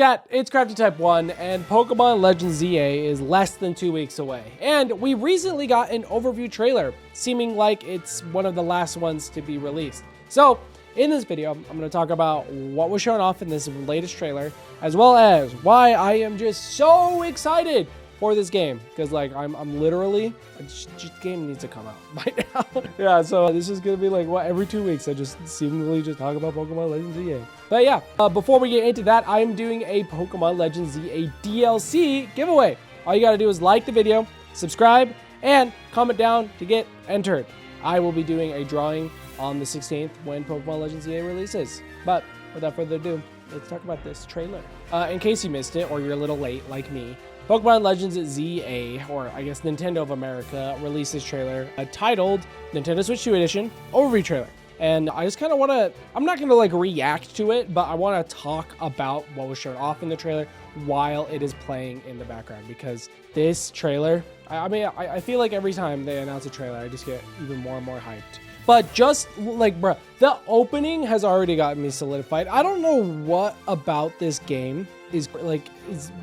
chat, it's Crafty Type 1, and Pokemon Legends ZA is less than 2 weeks away. And we recently got an overview trailer, seeming like it's one of the last ones to be released. So, in this video, I'm going to talk about what was shown off in this latest trailer, as well as why I am just so excited for this game, because like I'm literally, the game needs to come out by now. Yeah, so this is gonna be like what, every 2 weeks I just seemingly just talk about Pokemon Legends ZA. But yeah, before we get into that, I'm doing a Pokemon Legends ZA DLC giveaway. All you gotta do is like the video, subscribe, and comment down to get entered. I will be doing a drawing on the 16th when Pokemon Legends ZA releases. But without further ado, let's talk about this trailer. In case you missed it or you're a little late like me, Pokemon Legends ZA, or I guess Nintendo of America, released this trailer titled Nintendo Switch 2 Edition Overview Trailer. And I just kind of want to, I'm not going to like react to it, but I want to talk about what was shown off in the trailer while it is playing in the background. Because this trailer, I feel like every time they announce a trailer, I just get even more and more hyped. But just like, bro, the opening has already gotten me solidified. I don't know what about this game is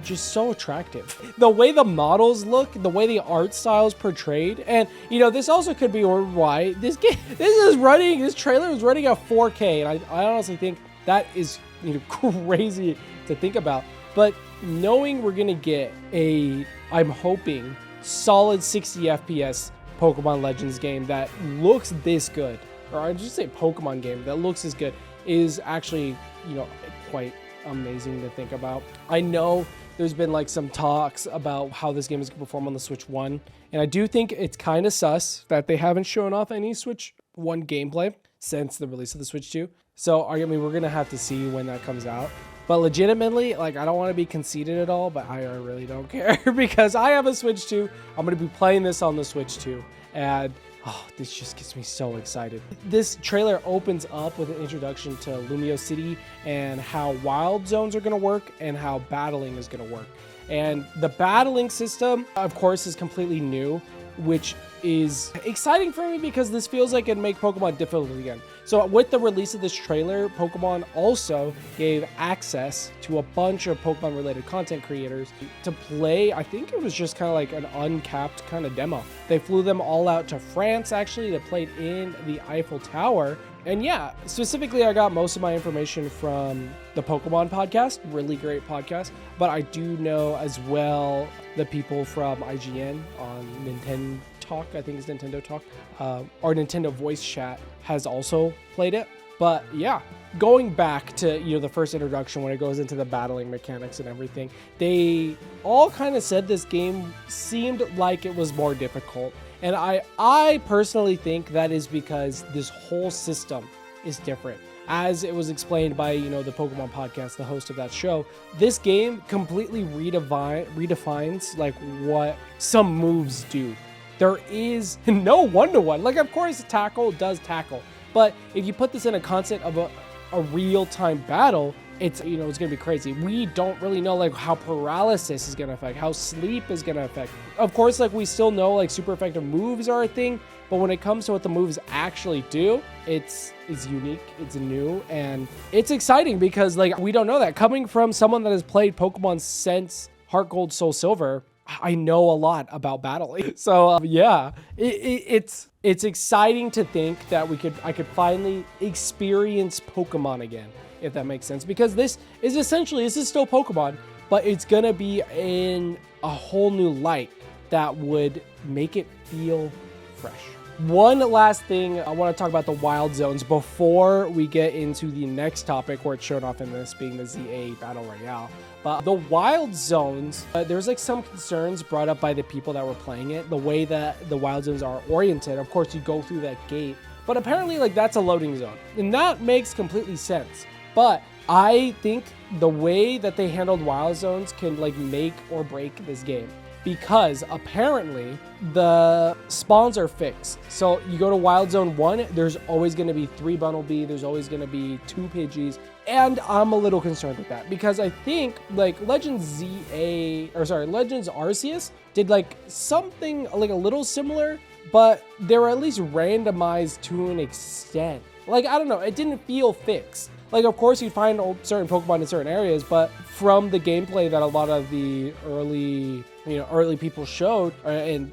just so attractive. The way the models look, the way the art style is portrayed, and you know, this also could be why this trailer is running at 4K, and I honestly think that is, you know, crazy to think about. But knowing we're gonna get I'm hoping solid 60 FPS Pokemon Legends game that looks this good, or I just say Pokemon game that looks this good, is actually, you know, quite amazing to think about. I know there's been like some talks about how this game is going to perform on the Switch 1, and I do think it's kind of sus that they haven't shown off any Switch 1 gameplay since the release of the Switch 2. So I mean, we're going to have to see when that comes out. But legitimately, like, I don't want to be conceited at all, but I really don't care because I have a Switch 2. I'm going to be playing this on the Switch 2, and oh, this just gets me so excited. This trailer opens up with an introduction to Lumiose City and how wild zones are going to work and how battling is going to work. And the battling system, of course, is completely new, which is exciting for me because this feels like it'd make Pokemon difficult again. So with the release of this trailer, Pokemon also gave access to a bunch of Pokemon related content creators to play. I think it was just kind of like an uncapped kind of demo. They flew them all out to France, actually. They played in the Eiffel Tower. And yeah, specifically, I got most of my information from the Pokemon podcast, really great podcast. But I do know as well the people from IGN on Nintendo Talk, I think it's Nintendo Talk, or Nintendo Voice Chat has also played it. But yeah, going back to, you know, the first introduction when it goes into the battling mechanics and everything, they all kind of said this game seemed like it was more difficult. And I personally think that is because this whole system is different. As it was explained by, you know, the Pokemon podcast, the host of that show, this game completely redefines like what some moves do. There is no one-to-one. Like, of course, tackle does tackle, but if you put this in a concept of a real-time battle, it's, you know, it's gonna be crazy. We don't really know like how paralysis is gonna affect, how sleep is gonna affect. Of course, like, we still know like super effective moves are a thing, but when it comes to what the moves actually do, it's unique, it's new, and it's exciting because like we don't know that. Coming from someone that has played Pokemon since Heart Gold, Soul Silver, I know a lot about battling. So yeah, it's exciting to think that I could finally experience Pokemon again, if that makes sense. Because this is still Pokemon, but it's gonna be in a whole new light that would make it feel fresh. One last thing, I want to talk about the wild zones before we get into the next topic where it's shown off in this, being the ZA Battle Royale. But the wild zones, there's like some concerns brought up by the people that were playing it, the way that the wild zones are oriented. Of course, you go through that gate, but apparently like that's a loading zone, and that makes completely sense. But I think the way that they handled wild zones can like make or break this game, because apparently the spawns are fixed. So you go to Wild Zone 1, there's always going to be 3 Bunnelby, there's always going to be 2 Pidgeys, and I'm a little concerned with that because I think like Legends Arceus did like something like a little similar, but they were at least randomized to an extent. Like, I don't know, it didn't feel fixed. Like, of course, you'd find certain Pokemon in certain areas, but from the gameplay that a lot of the early people showed and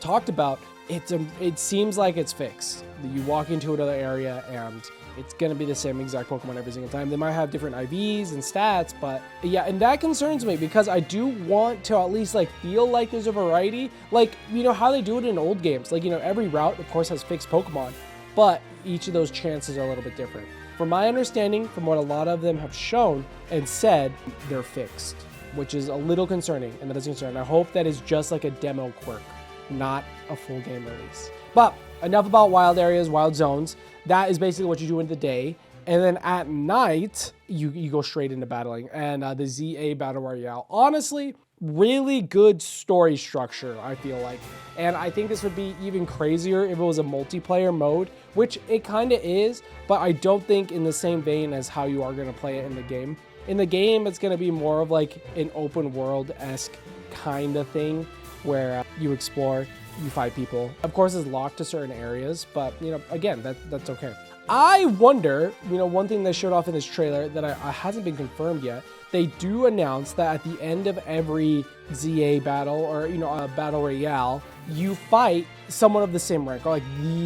talked about, it seems like it's fixed. You walk into another area and it's going to be the same exact Pokemon every single time. They might have different IVs and stats, but yeah, and that concerns me because I do want to at least like feel like there's a variety. Like, how they do it in old games. Like, every route, of course, has fixed Pokemon, but each of those chances are a little bit different. From my understanding, from what a lot of them have shown and said, they're fixed, which is a little concerning, and that is concerning. I hope that is just like a demo quirk, not a full game release. But enough about wild areas, wild zones. That is basically what you do in the day. And then at night, you go straight into battling. And the ZA Battle Royale, honestly, really good story structure, I feel like. And I think this would be even crazier if it was a multiplayer mode, which it kind of is, but I don't think in the same vein as how you are going to play it in the game. In the game, it's going to be more of like an open world-esque kind of thing where you explore, you fight people. Of course, it's locked to certain areas, but again, that's okay. I wonder, one thing they showed off in this trailer that hasn't been confirmed yet, they do announce that at the end of every ZA battle or, a battle royale, you fight someone of the same rank or like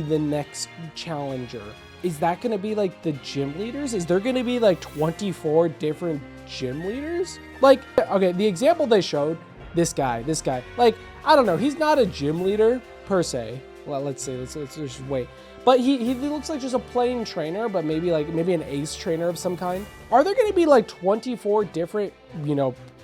the next challenger. Is that going to be like the gym leaders? Is there going to be like 24 different gym leaders? Like, okay, the example they showed, this guy, like, I don't know, he's not a gym leader per se. Well, let's just wait. But he looks like just a plain trainer, but maybe an ace trainer of some kind. Are there going to be like 24 different,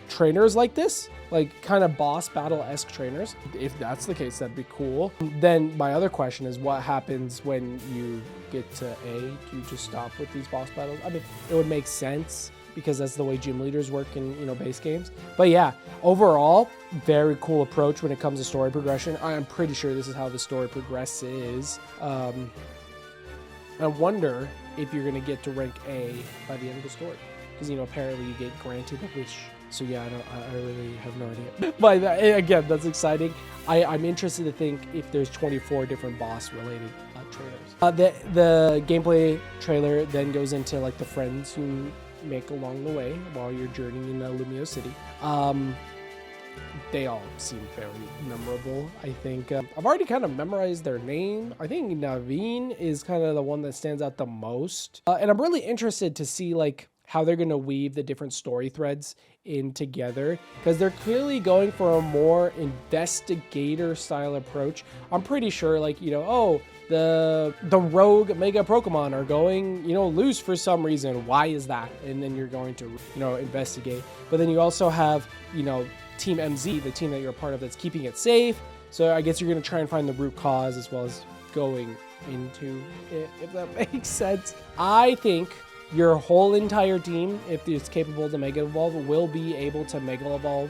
trainers like this? Like kind of boss battle-esque trainers? If that's the case, that'd be cool. Then my other question is what happens when you get to A? Do you just stop with these boss battles? I mean, it would make sense because that's the way gym leaders work in, base games. But yeah, overall, very cool approach when it comes to story progression. I'm pretty sure this is how the story progresses. I wonder if you're going to get to rank A by the end of the story. Because, apparently you get granted a wish. So yeah, I really have no idea. But again, that's exciting. I'm interested to think if there's 24 different boss-related trainers. The gameplay trailer then goes into like the friends you make along the way while you're journeying in Lumiose City. They all seem very memorable. I think I've already kind of memorized their name. I think Naveen is kind of the one that stands out the most. And I'm really interested to see like how they're going to weave the different story threads in together because they're clearly going for a more investigator style approach. I'm pretty sure like, the rogue mega Pokemon are going, loose for some reason. Why is that? And then you're going to, investigate. But then you also have, Team MZ, the team that you're a part of that's keeping it safe. So I guess you're going to try and find the root cause as well as going into it, if that makes sense. I think your whole entire team, if it's capable to Mega Evolve, will be able to Mega Evolve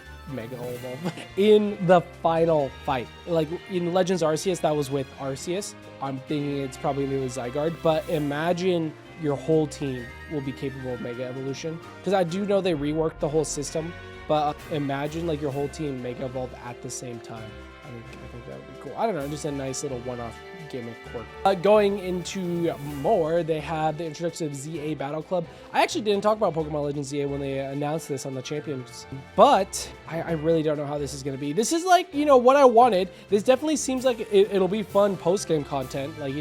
in the final fight. Like in Legends Arceus, that was with Arceus. I'm thinking it's probably new with Zygarde, but imagine your whole team will be capable of Mega Evolution. Because I do know they reworked the whole system, but imagine like your whole team Mega Evolve at the same time. I think that would be cool. I don't know, just a nice little one-off gimmick quirk. Going into more, they have the introduction of ZA Battle Club. I actually didn't talk about Pokemon Legends ZA when they announced this on the Champions, but I really don't know how this is going to be. This is like, what I wanted. This definitely seems like it'll be fun post-game content, like,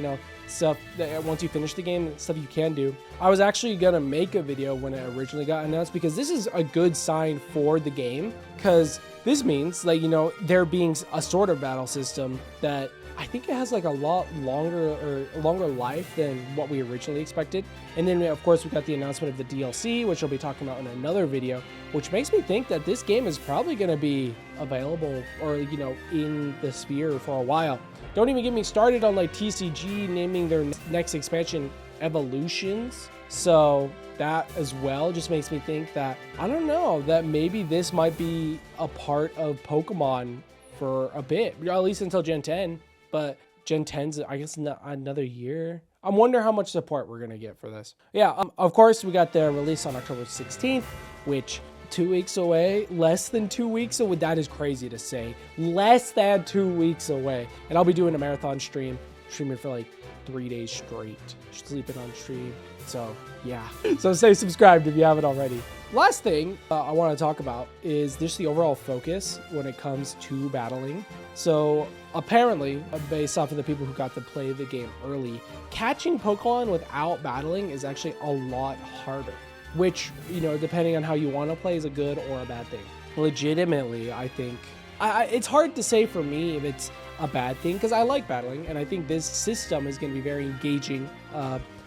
stuff that once you finish the game, stuff you can do. I was actually going to make a video when it originally got announced because this is a good sign for the game because this means like, there being a sort of battle system that I think it has like a lot longer life than what we originally expected. And then of course we got the announcement of the DLC, which we'll be talking about in another video, which makes me think that this game is probably going to be available or, in the sphere for a while. Don't even get me started on like TCG naming their next expansion Evolutions. So that as well just makes me think that, I don't know, that maybe this might be a part of Pokemon for a bit, at least until Gen 10. But Gen 10's, I guess, another year. I wonder how much support we're going to get for this. Yeah, of course, we got the release on October 16th, which 2 weeks away, less than 2 weeks away. That is crazy to say. Less than 2 weeks away. And I'll be doing a marathon stream streaming for like 3 days straight, sleeping on stream. So yeah, so stay subscribed if you haven't already. Last thing I want to talk about is just the overall focus when it comes to battling. So apparently, based off of the people who got to play the game early, catching Pokemon without battling is actually a lot harder, which, you know, depending on how you want to play, is a good or a bad thing. Legitimately, I think it's hard to say for me if it's a bad thing, because I like battling and I think this system is going to be very engaging.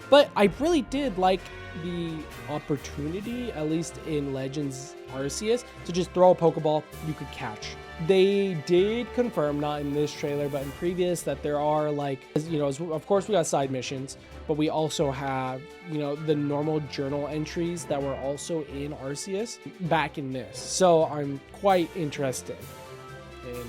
But I really did like the opportunity, at least in Legends Arceus, to just throw a Pokeball you could catch. They did confirm, not in this trailer, but in previous, that there are, like, you know, of course we got side missions, but we also have, you know, the normal journal entries that were also in Arceus back in this. So I'm quite interested in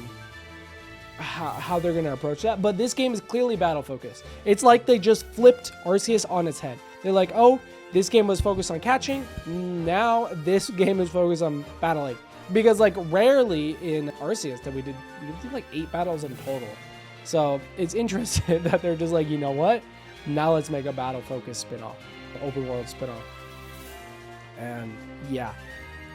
how they're going to approach that. But this game is clearly battle focused. It's like they just flipped Arceus on its head. They're like, oh, this game was focused on catching, now this game is focused on battling. Because, like, rarely in Arceus that we did like 8 battles in total. So it's interesting that they're just like, you know what, now let's make a battle focused spin-off, open world spin-off. And yeah,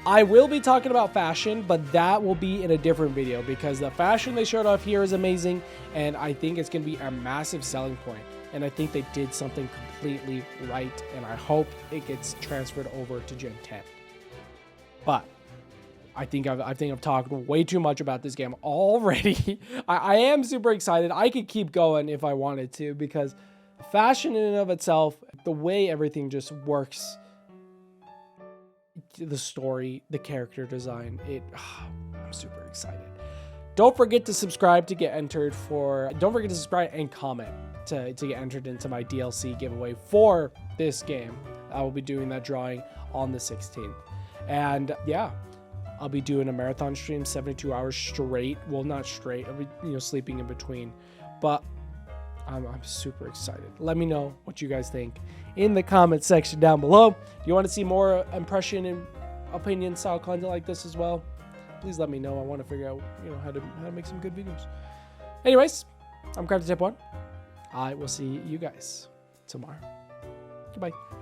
I will be talking about fashion, but that will be in a different video, because the fashion they showed off here is amazing, and I think it's going to be a massive selling point. And I think they did something completely right, and I hope it gets transferred over to Gen 10. But I think I've talked way too much about this game already. I am super excited. I could keep going if I wanted to, because fashion in and of itself, the way everything just works, the story, the character design, I'm super excited. Don't forget to subscribe to get entered for, don't forget to subscribe and comment to get entered into my DLC giveaway for this game. I will be doing that drawing on the 16th. And yeah, I'll be doing a marathon stream, 72 hours straight. Well, not straight, I'll be, you know, sleeping in between, but I'm super excited. Let me know what you guys think in the comment section down below. Do you want to see more impression and opinion style content like this as well? Please let me know. I want to figure out, you know, how to make some good videos. Anyways, I'm Crafty Tip 1. I will see you guys tomorrow. Goodbye.